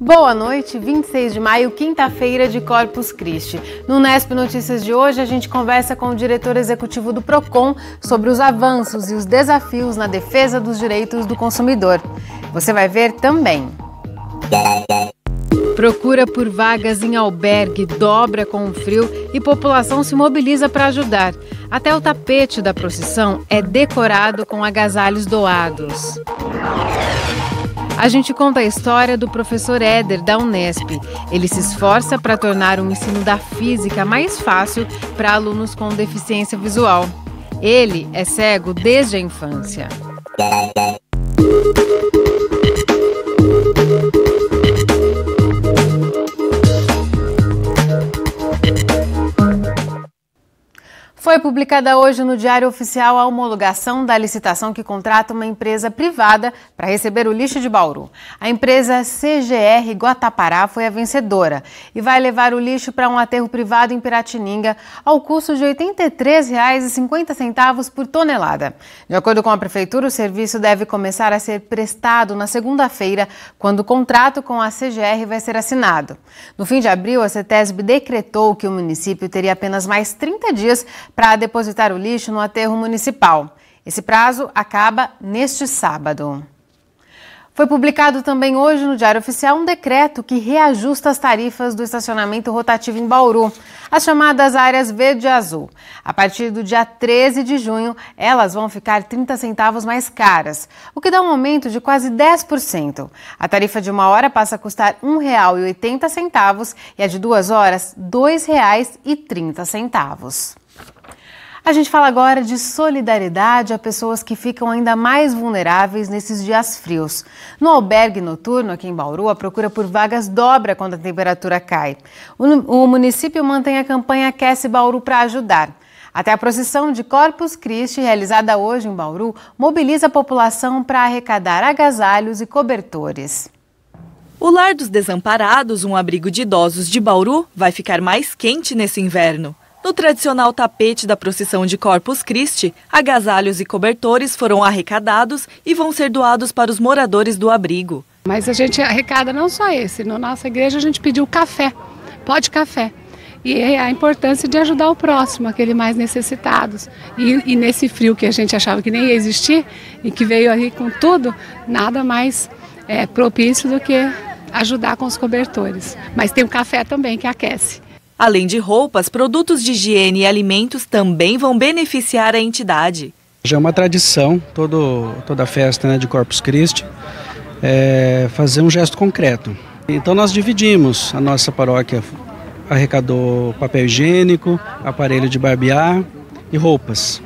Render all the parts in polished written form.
Boa noite, 26 de maio, quinta-feira de Corpus Christi. No Unesp Notícias de hoje, a gente conversa com o diretor executivo do Procon sobre os avanços e os desafios na defesa dos direitos do consumidor. Você vai ver também. Procura por vagas em albergue dobra com o frio e população se mobiliza para ajudar. Até o tapete da procissão é decorado com agasalhos doados. A gente conta a história do professor Éder, da Unesp. Ele se esforça para tornar o ensino da física mais fácil para alunos com deficiência visual. Ele é cego desde a infância. Foi publicada hoje no Diário Oficial a homologação da licitação que contrata uma empresa privada para receber o lixo de Bauru. A empresa CGR Guatapará foi a vencedora e vai levar o lixo para um aterro privado em Piratininga ao custo de R$ 83,50 por tonelada. De acordo com a Prefeitura, o serviço deve começar a ser prestado na segunda-feira, quando o contrato com a CGR vai ser assinado. No fim de abril, a CETESB decretou que o município teria apenas mais 30 dias para depositar o lixo no aterro municipal. Esse prazo acaba neste sábado. Foi publicado também hoje no Diário Oficial um decreto que reajusta as tarifas do estacionamento rotativo em Bauru, as chamadas áreas verde e azul. A partir do dia 13 de junho, elas vão ficar 30 centavos mais caras, o que dá um aumento de quase 10%. A tarifa de 1 hora passa a custar R$ 1,80 e a de 2 horas, R$ 2,30. A gente fala agora de solidariedade a pessoas que ficam ainda mais vulneráveis nesses dias frios. No albergue noturno, aqui em Bauru, a procura por vagas dobra quando a temperatura cai. O município mantém a campanha Aquece Bauru para ajudar. Até a procissão de Corpus Christi, realizada hoje em Bauru, mobiliza a população para arrecadar agasalhos e cobertores. O Lar dos Desamparados, um abrigo de idosos de Bauru, vai ficar mais quente nesse inverno. No tradicional tapete da procissão de Corpus Christi, agasalhos e cobertores foram arrecadados e vão ser doados para os moradores do abrigo. Mas a gente arrecada não só esse, na nossa igreja a gente pediu café, pó de café. E a importância de ajudar o próximo, aquele mais necessitados. E nesse frio que a gente achava que nem ia existir e que veio aí com tudo, nada mais propício do que ajudar com os cobertores. Mas tem o café também que aquece. Além de roupas, produtos de higiene e alimentos também vão beneficiar a entidade. Já é uma tradição, toda a festa de Corpus Christi, fazer um gesto concreto. Então nós dividimos, a nossa paróquia arrecadou papel higiênico, aparelho de barbear e roupas,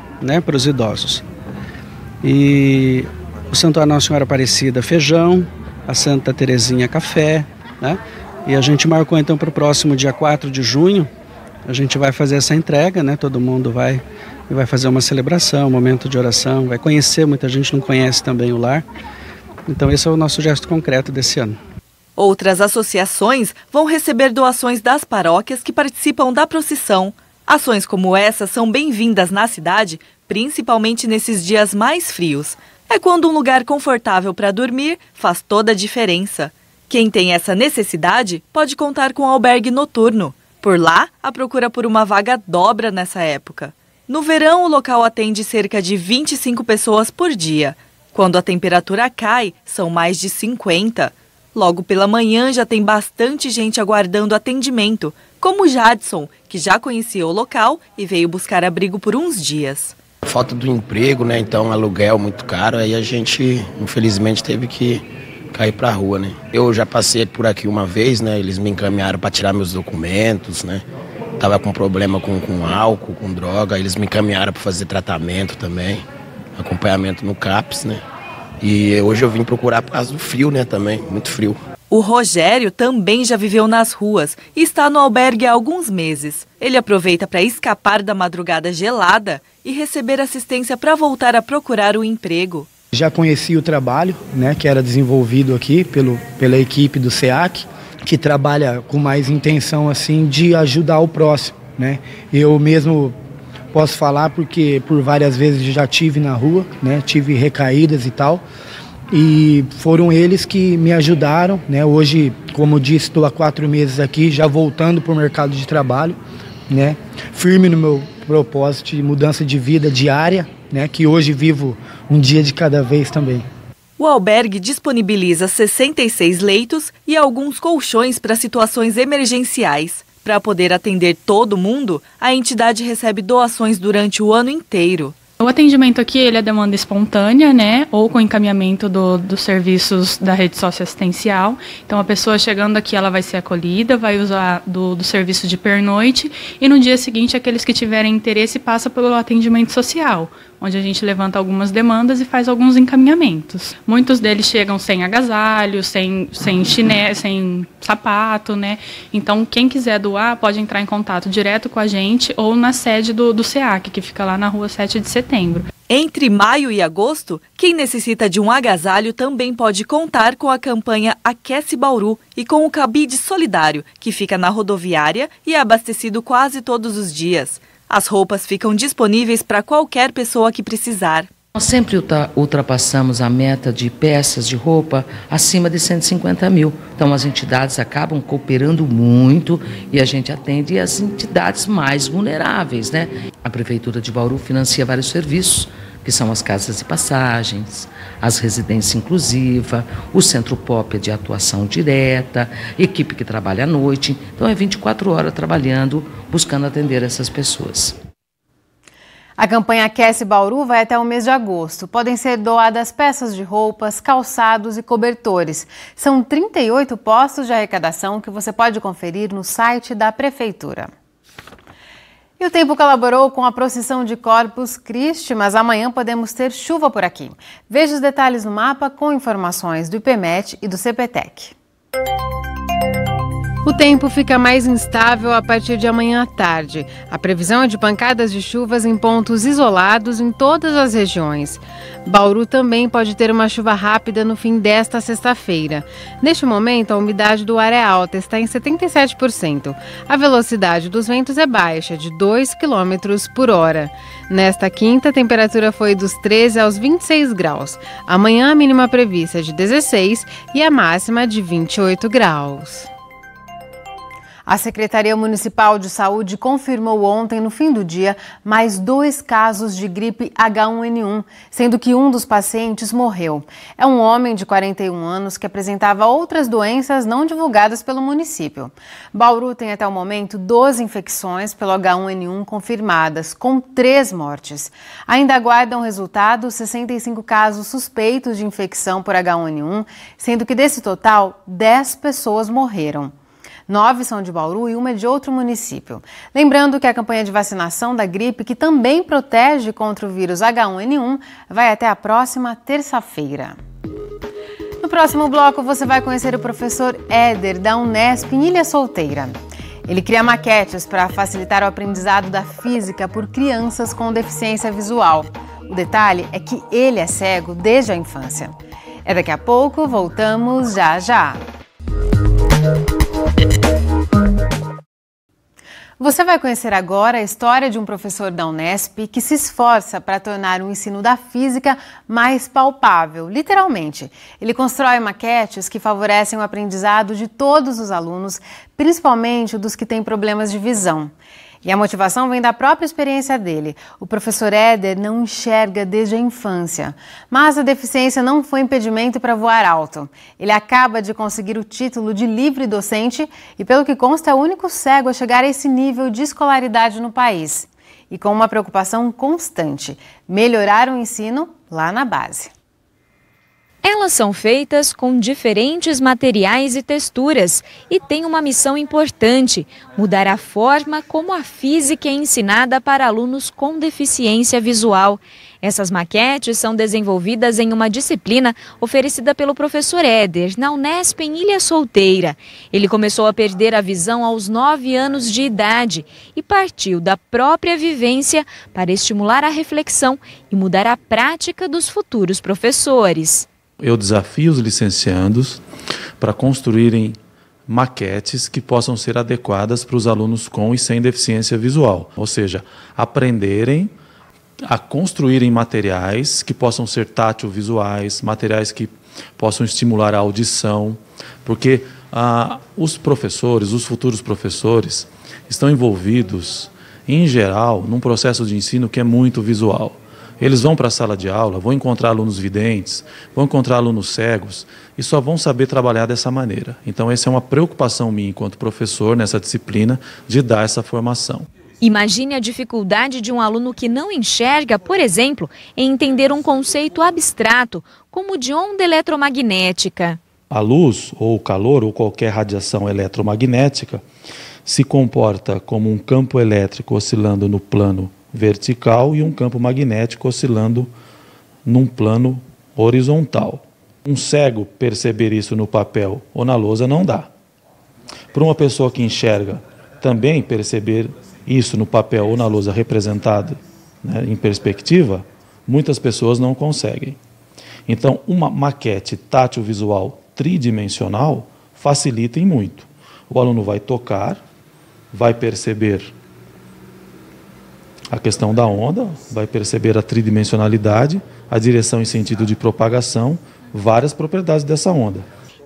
para os idosos. E o Santuário Nossa Senhora Aparecida, feijão, a Santa Terezinha, café, E a gente marcou então para o próximo dia 4 de junho, a gente vai fazer essa entrega, todo mundo vai fazer uma celebração, um momento de oração, vai conhecer, muita gente não conhece também o lar. Então esse é o nosso gesto concreto desse ano. Outras associações vão receber doações das paróquias que participam da procissão. Ações como essa são bem-vindas na cidade, principalmente nesses dias mais frios. É quando um lugar confortável para dormir faz toda a diferença. Quem tem essa necessidade pode contar com um albergue noturno. Por lá, a procura por uma vaga dobra nessa época. No verão, o local atende cerca de 25 pessoas por dia. Quando a temperatura cai, são mais de 50. Logo pela manhã, já tem bastante gente aguardando atendimento, como o Jadson, que já conhecia o local e veio buscar abrigo por uns dias. Falta do emprego, então aluguel muito caro, aí a gente, infelizmente, teve que cair pra rua, Eu já passei por aqui uma vez, eles me encaminharam para tirar meus documentos, Tava com problema com álcool, com droga, eles me encaminharam para fazer tratamento também, acompanhamento no CAPS, E hoje eu vim procurar por causa do frio, também, muito frio. O Rogério também já viveu nas ruas e está no albergue há alguns meses. Ele aproveita para escapar da madrugada gelada e receber assistência para voltar a procurar o emprego. Já conheci o trabalho, que era desenvolvido aqui pela equipe do SEAC, que trabalha com mais intenção assim de ajudar o próximo, Eu mesmo posso falar porque por várias vezes já tive na rua, tive recaídas e tal, e foram eles que me ajudaram, né? Hoje, como eu disse, estou há 4 meses aqui, já voltando para o mercado de trabalho, né? Firme no meu propósito de mudança de vida diária, né? Que hoje vivo um dia de cada vez também. O albergue disponibiliza 66 leitos e alguns colchões para situações emergenciais. Para poder atender todo mundo, a entidade recebe doações durante o ano inteiro. O atendimento aqui ele é demanda espontânea, né, ou com encaminhamento dos serviços da rede socioassistencial. Então, a pessoa chegando aqui, ela vai ser acolhida, vai usar do serviço de pernoite e no dia seguinte, aqueles que tiverem interesse passam pelo atendimento social, onde a gente levanta algumas demandas e faz alguns encaminhamentos. Muitos deles chegam sem agasalho, sem chinelo, sem sapato, né? Então, quem quiser doar pode entrar em contato direto com a gente ou na sede do SEAC, que fica lá na rua 7 de setembro. Entre maio e agosto, quem necessita de um agasalho também pode contar com a campanha Aquece Bauru e com o cabide solidário, que fica na rodoviária e é abastecido quase todos os dias. As roupas ficam disponíveis para qualquer pessoa que precisar. Nós sempre ultrapassamos a meta de peças de roupa acima de 150 mil. Então as entidades acabam cooperando muito e a gente atende as entidades mais vulneráveis, né? A Prefeitura de Bauru financia vários serviços, que são as casas de passagens, as residências inclusivas, o Centro Pop de atuação direta, equipe que trabalha à noite. Então é 24 horas trabalhando, buscando atender essas pessoas. A campanha Aquece Bauru vai até o mês de agosto. Podem ser doadas peças de roupas, calçados e cobertores. São 38 postos de arrecadação que você pode conferir no site da Prefeitura. E o tempo colaborou com a procissão de Corpus Christi, mas amanhã podemos ter chuva por aqui. Veja os detalhes no mapa com informações do IPMET e do CPTEC. O tempo fica mais instável a partir de amanhã à tarde. A previsão é de pancadas de chuvas em pontos isolados em todas as regiões. Bauru também pode ter uma chuva rápida no fim desta sexta-feira. Neste momento, a umidade do ar é alta, está em 77%. A velocidade dos ventos é baixa, de 2 km por hora. Nesta quinta, a temperatura foi dos 13 aos 26 graus. Amanhã, a mínima prevista é de 16 e a máxima de 28 graus. A Secretaria Municipal de Saúde confirmou ontem, no fim do dia, mais 2 casos de gripe H1N1, sendo que um dos pacientes morreu. É um homem de 41 anos que apresentava outras doenças não divulgadas pelo município. Bauru tem até o momento 12 infecções pelo H1N1 confirmadas, com 3 mortes. Ainda aguardam resultados 65 casos suspeitos de infecção por H1N1, sendo que desse total, 10 pessoas morreram. 9 são de Bauru e uma é de outro município. Lembrando que a campanha de vacinação da gripe, que também protege contra o vírus H1N1, vai até a próxima terça-feira. No próximo bloco, você vai conhecer o professor Éder, da Unesp, em Ilha Solteira. Ele cria maquetes para facilitar o aprendizado da física por crianças com deficiência visual. O detalhe é que ele é cego desde a infância. É daqui a pouco, voltamos já. Você vai conhecer agora a história de um professor da Unesp que se esforça para tornar o ensino da física mais palpável, literalmente. Ele constrói maquetes que favorecem o aprendizado de todos os alunos, principalmente dos que têm problemas de visão. E a motivação vem da própria experiência dele. O professor Éder não enxerga desde a infância, mas a deficiência não foi impedimento para voar alto. Ele acaba de conseguir o título de livre docente e, pelo que consta, é o único cego a chegar a esse nível de escolaridade no país. E com uma preocupação constante, melhorar o ensino lá na base. Elas são feitas com diferentes materiais e texturas e têm uma missão importante: mudar a forma como a física é ensinada para alunos com deficiência visual. Essas maquetes são desenvolvidas em uma disciplina oferecida pelo professor Éder, na Unesp, em Ilha Solteira. Ele começou a perder a visão aos 9 anos de idade e partiu da própria vivência para estimular a reflexão e mudar a prática dos futuros professores. Eu desafio os licenciandos para construírem maquetes que possam ser adequadas para os alunos com e sem deficiência visual. Ou seja, aprenderem a construírem materiais que possam ser tátil-visuais, materiais que possam estimular a audição, porque os professores, os futuros professores, estão envolvidos, em geral, num processo de ensino que é muito visual. Eles vão para a sala de aula, vão encontrar alunos videntes, vão encontrar alunos cegos e só vão saber trabalhar dessa maneira. Então, essa é uma preocupação minha enquanto professor nessa disciplina de dar essa formação. Imagine a dificuldade de um aluno que não enxerga, por exemplo, em entender um conceito abstrato, como o de onda eletromagnética. A luz, ou o calor, ou qualquer radiação eletromagnética se comporta como um campo elétrico oscilando no plano vertical e um campo magnético oscilando num plano horizontal. Um cego perceber isso no papel ou na lousa não dá. Para uma pessoa que enxerga também perceber isso no papel ou na lousa representado, né, em perspectiva, muitas pessoas não conseguem. Então, uma maquete tátil visual tridimensional facilita em muito. O aluno vai tocar, vai perceber a questão da onda, vai perceber a tridimensionalidade, a direção e sentido de propagação, várias propriedades dessa onda.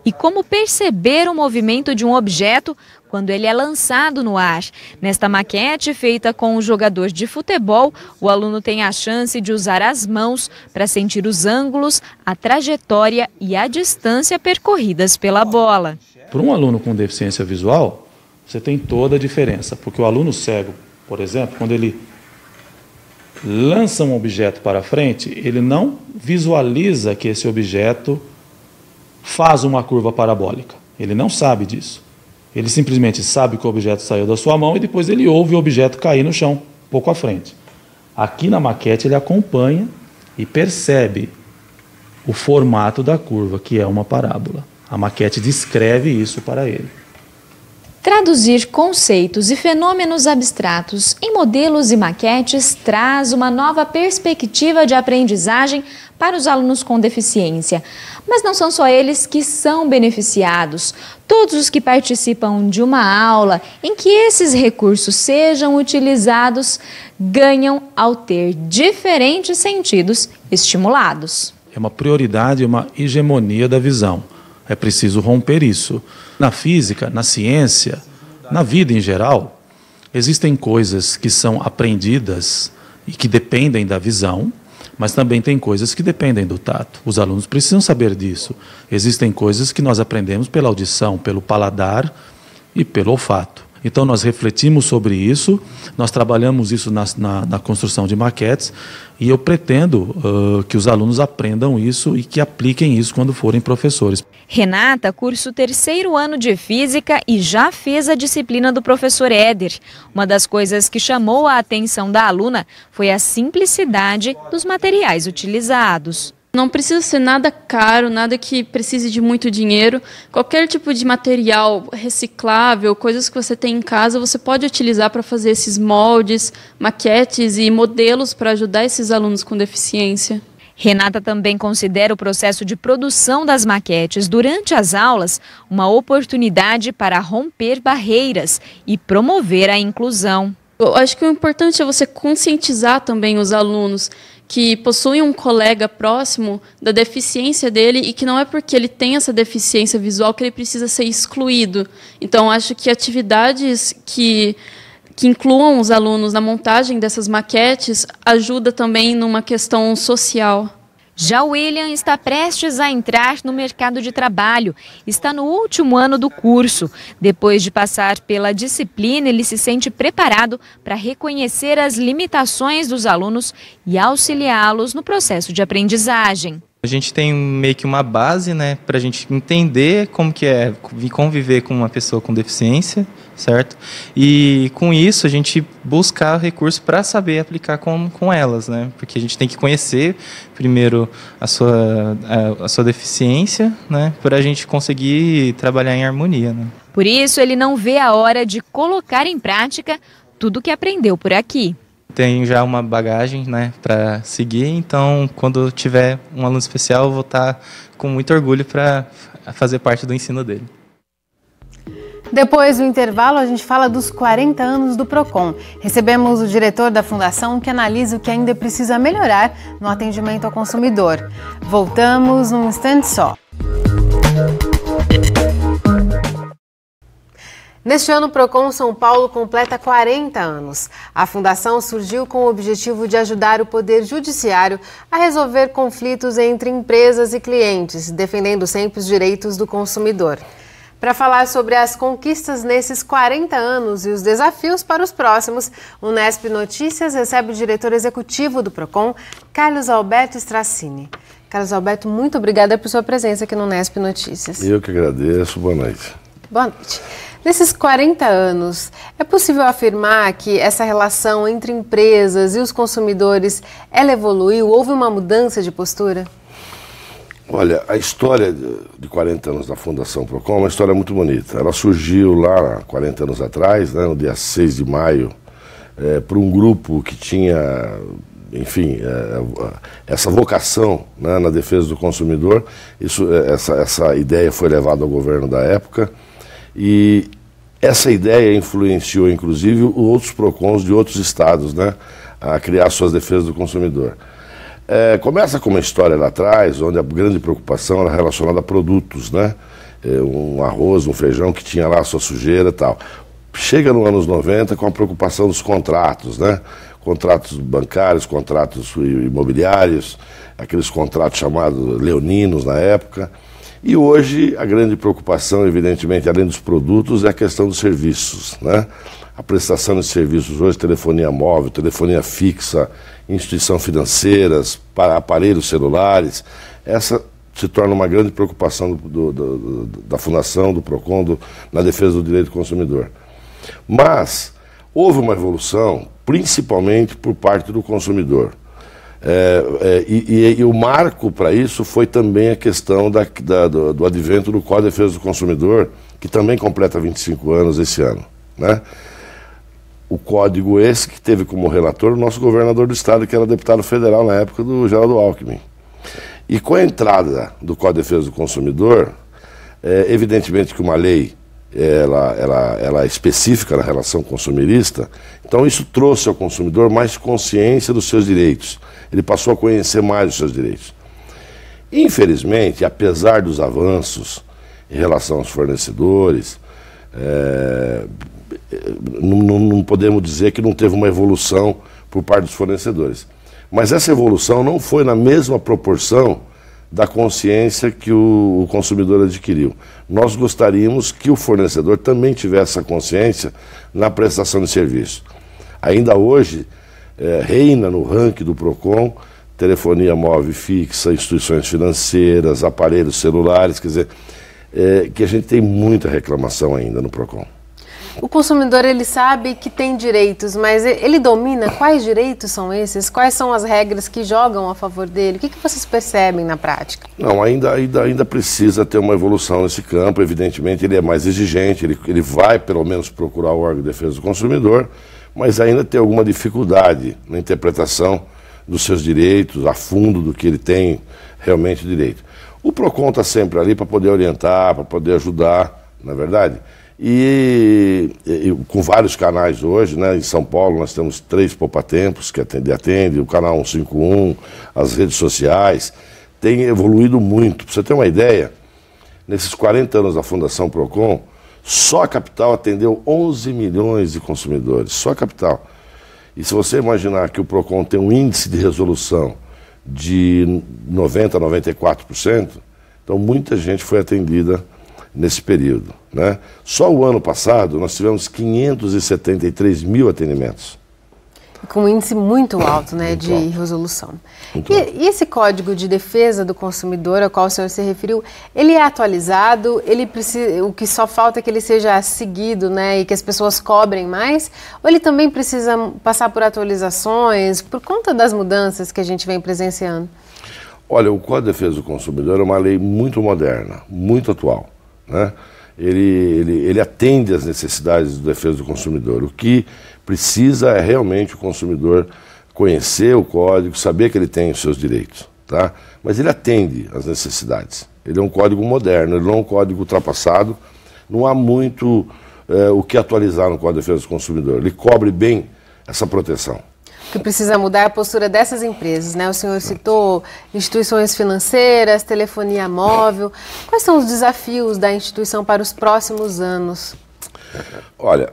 E como perceber o movimento de um objeto quando ele é lançado no ar. Nesta maquete, feita com um jogador de futebol, o aluno tem a chance de usar as mãos para sentir os ângulos, a trajetória e a distância percorridas pela bola. Para um aluno com deficiência visual, você tem toda a diferença, porque o aluno cego, por exemplo, quando ele lança um objeto para frente, ele não visualiza que esse objeto faz uma curva parabólica. Ele não sabe disso. Ele simplesmente sabe que o objeto saiu da sua mão e depois ele ouve o objeto cair no chão, pouco à frente. Aqui na maquete ele acompanha e percebe o formato da curva, que é uma parábola. A maquete descreve isso para ele. Traduzir conceitos e fenômenos abstratos em modelos e maquetes traz uma nova perspectiva de aprendizagem para os alunos com deficiência. Mas não são só eles que são beneficiados. Todos os que participam de uma aula em que esses recursos sejam utilizados ganham ao ter diferentes sentidos estimulados. É uma prioridade, uma hegemonia da visão. É preciso romper isso. Na física, na ciência, na vida em geral, existem coisas que são aprendidas e que dependem da visão, mas também tem coisas que dependem do tato. Os alunos precisam saber disso. Existem coisas que nós aprendemos pela audição, pelo paladar e pelo olfato. Então nós refletimos sobre isso, nós trabalhamos isso na construção de maquetes e eu pretendo que os alunos aprendam isso e que apliquem isso quando forem professores. Renata cursa o 3º ano de Física e já fez a disciplina do professor Éder. Uma das coisas que chamou a atenção da aluna foi a simplicidade dos materiais utilizados. Não precisa ser nada caro, nada que precise de muito dinheiro. Qualquer tipo de material reciclável, coisas que você tem em casa, você pode utilizar para fazer esses moldes, maquetes e modelos para ajudar esses alunos com deficiência. Renata também considera o processo de produção das maquetes durante as aulas uma oportunidade para romper barreiras e promover a inclusão. Eu acho que o importante é você conscientizar também os alunos que possuem um colega próximo da deficiência dele e que não é porque ele tem essa deficiência visual que ele precisa ser excluído. Então, acho que atividades que incluam os alunos na montagem dessas maquetes ajuda também numa questão social. Já o William está prestes a entrar no mercado de trabalho. Está no último ano do curso. Depois de passar pela disciplina, ele se sente preparado para reconhecer as limitações dos alunos e auxiliá-los no processo de aprendizagem. A gente tem meio que uma base, né, para a gente entender como que é conviver com uma pessoa com deficiência, certo? E com isso a gente buscar recursos para saber aplicar com elas, né? Porque a gente tem que conhecer primeiro a sua deficiência, né, para a gente conseguir trabalhar em harmonia, né? Por isso ele não vê a hora de colocar em prática tudo o que aprendeu por aqui. Tenho já uma bagagem, né, para seguir, então quando tiver um aluno especial eu vou estar com muito orgulho para fazer parte do ensino dele. Depois do intervalo, a gente fala dos 40 anos do PROCON. Recebemos o diretor da fundação que analisa o que ainda precisa melhorar no atendimento ao consumidor. Voltamos num instante só. Neste ano, o PROCON São Paulo completa 40 anos. A fundação surgiu com o objetivo de ajudar o Poder Judiciário a resolver conflitos entre empresas e clientes, defendendo sempre os direitos do consumidor. Para falar sobre as conquistas nesses 40 anos e os desafios para os próximos, o Unesp Notícias recebe o diretor executivo do PROCON, Carlos Alberto Strassini. Carlos Alberto, muito obrigada por sua presença aqui no Unesp Notícias. Eu que agradeço. Boa noite. Boa noite. Nesses 40 anos, é possível afirmar que essa relação entre empresas e os consumidores, ela evoluiu? Houve uma mudança de postura? Olha, a história de 40 anos da Fundação PROCON é uma história muito bonita. Ela surgiu lá 40 anos atrás, né, no dia 6 de maio, por um grupo que tinha, enfim, essa vocação, né, na defesa do consumidor. Essa ideia foi levada ao governo da época e essa ideia influenciou, inclusive, outros PROCONs de outros estados, né, a criar suas defesas do consumidor. Começa com uma história lá atrás, onde a grande preocupação era relacionada a produtos, né? Um arroz, um feijão que tinha lá a sua sujeira e tal. Chega nos anos 90 com a preocupação dos contratos, né? Contratos bancários, contratos imobiliários, aqueles contratos chamados leoninos na época. E hoje a grande preocupação, evidentemente, além dos produtos, é a questão dos serviços, né? A prestação de serviços hoje, telefonia móvel, telefonia fixa, instituições financeiras, para aparelhos celulares, essa se torna uma grande preocupação da Fundação, do PROCON, na defesa do direito do consumidor. Mas houve uma evolução, principalmente por parte do consumidor. E o marco para isso foi também a questão do advento do Código de Defesa do Consumidor, que também completa 25 anos esse ano, né? O código esse que teve como relator o nosso governador do estado, que era deputado federal na época do Geraldo Alckmin. E com a entrada do Código de Defesa do Consumidor, evidentemente que uma lei ela é específica na relação consumerista, então isso trouxe ao consumidor mais consciência dos seus direitos. Ele passou a conhecer mais os seus direitos. Infelizmente, apesar dos avanços em relação aos fornecedores, não podemos dizer que não teve uma evolução por parte dos fornecedores. Mas essa evolução não foi na mesma proporção da consciência que o consumidor adquiriu. Nós gostaríamos que o fornecedor também tivesse essa consciência na prestação de serviço. Ainda hoje, reina no ranking do PROCON telefonia móvel fixa, instituições financeiras, aparelhos celulares, quer dizer, que a gente tem muita reclamação ainda no PROCON. O consumidor, ele sabe que tem direitos, mas ele domina quais direitos são esses? Quais são as regras que jogam a favor dele? O que vocês percebem na prática? Não, ainda precisa ter uma evolução nesse campo. Evidentemente, ele é mais exigente, ele vai pelo menos procurar o órgão de defesa do consumidor, mas ainda tem alguma dificuldade na interpretação dos seus direitos, a fundo do que ele tem realmente direito. O PROCON está sempre ali para poder orientar, para poder ajudar, não é verdade? E com vários canais hoje, né? Em São Paulo nós temos 3 Poupa-Tempos que atende, o canal 151, as redes sociais, tem evoluído muito. Para você ter uma ideia, nesses 40 anos da Fundação PROCON, só a capital atendeu 11 milhões de consumidores, só a capital. E se você imaginar que o PROCON tem um índice de resolução de 90% a 94%, então muita gente foi atendida nesse período, né? Só o ano passado nós tivemos 573 mil atendimentos. Com um índice muito alto, né, de resolução. E esse Código de Defesa do Consumidor, ao qual o senhor se referiu, ele é atualizado? Ele precisa, o que só falta é que ele seja seguido, né, e que as pessoas cobrem mais? Ou ele também precisa passar por atualizações por conta das mudanças que a gente vem presenciando? Olha, o Código de Defesa do Consumidor é uma lei muito moderna, muito atual, né? Ele atende às necessidades da defesa do consumidor. O que precisa é realmente o consumidor conhecer o código, saber que ele tem os seus direitos, tá? Mas ele atende às necessidades. Ele é um código moderno, ele não é um código ultrapassado, não há muito o que atualizar no Código de Defesa do Consumidor. Ele cobre bem essa proteção. O que precisa mudar é a postura dessas empresas, né? O senhor citou instituições financeiras, telefonia móvel. Quais são os desafios da instituição para os próximos anos? Olha,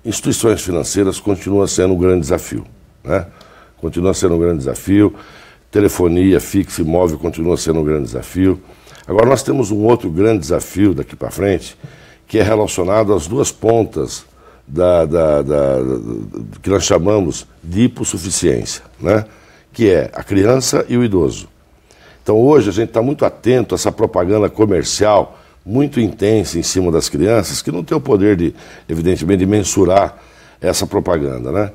instituições financeiras continua sendo um grande desafio, né? Continua sendo um grande desafio. Telefonia fixa e móvel continua sendo um grande desafio. Agora nós temos um outro grande desafio daqui para frente, que é relacionado às duas pontas que nós chamamos de hipossuficiência, né? Que é a criança e o idoso. Então hoje a gente está muito atento a essa propaganda comercial muito intensa em cima das crianças, que não tem o poder, evidentemente, de mensurar essa propaganda, né?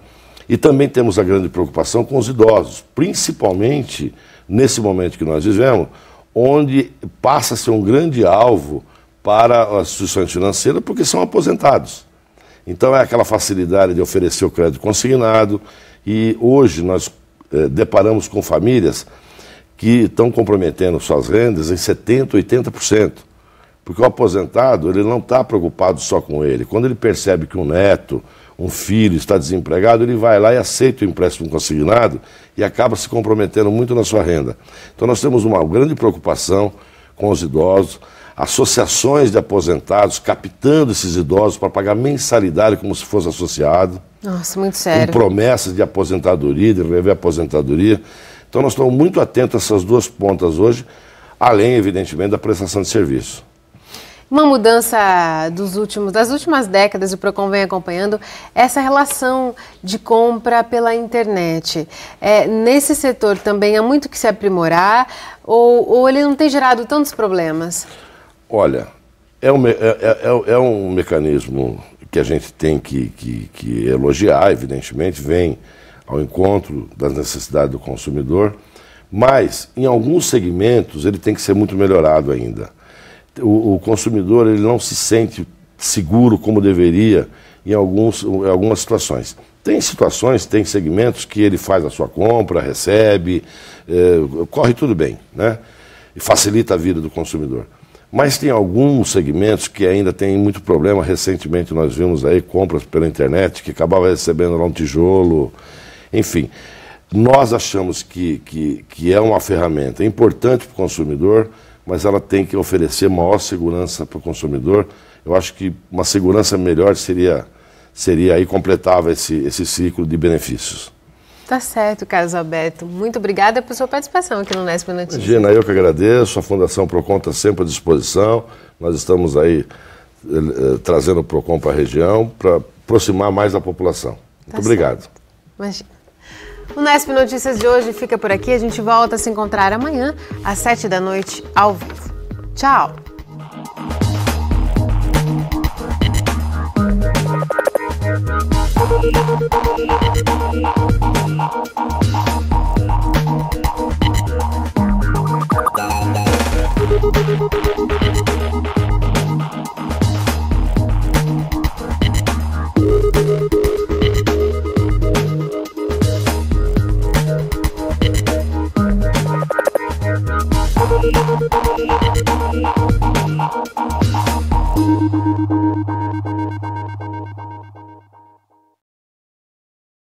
E também temos a grande preocupação com os idosos, principalmente nesse momento que nós vivemos, onde passa a ser um grande alvo para as instituições financeiras, porque são aposentados. Então é aquela facilidade de oferecer o crédito consignado, e hoje nós deparamos com famílias que estão comprometendo suas rendas em 70%, 80%. Porque o aposentado, ele não está preocupado só com ele. Quando ele percebe que um neto, um filho está desempregado, ele vai lá e aceita o empréstimo consignado e acaba se comprometendo muito na sua renda. Então nós temos uma grande preocupação com os idosos, associações de aposentados captando esses idosos para pagar mensalidade como se fosse associado. Nossa, muito sério. Com promessas de aposentadoria, de rever a aposentadoria. Então nós estamos muito atentos a essas duas pontas hoje, além, evidentemente, da prestação de serviço. Uma mudança das últimas décadas, o PROCON vem acompanhando essa relação de compra pela internet. Nesse setor também há muito que se aprimorar, ou ele não tem gerado tantos problemas? Olha, é um mecanismo que a gente tem que elogiar, evidentemente, vem ao encontro das necessidades do consumidor, mas em alguns segmentos ele tem que ser muito melhorado ainda. O consumidor, ele não se sente seguro como deveria em algumas situações. Tem situações, tem segmentos que ele faz a sua compra, recebe, corre tudo bem, né? E facilita a vida do consumidor. Mas tem alguns segmentos que ainda tem muito problema. Recentemente nós vimos aí compras pela internet que acabava recebendo lá um tijolo, enfim. Nós achamos que é uma ferramenta importante para o consumidor, mas ela tem que oferecer maior segurança para o consumidor. Eu acho que uma segurança melhor seria aí, completava esse ciclo de benefícios. Tá certo, Carlos Alberto. Muito obrigada por sua participação aqui no Nesp Notícias. Imagina, eu que agradeço. A Fundação PROCON está sempre à disposição. Nós estamos aí trazendo o PROCON para a região para aproximar mais da população. Muito obrigado. Imagina. O Nesp Notícias de hoje fica por aqui. A gente volta a se encontrar amanhã, às 7 da noite, ao vivo. Tchau!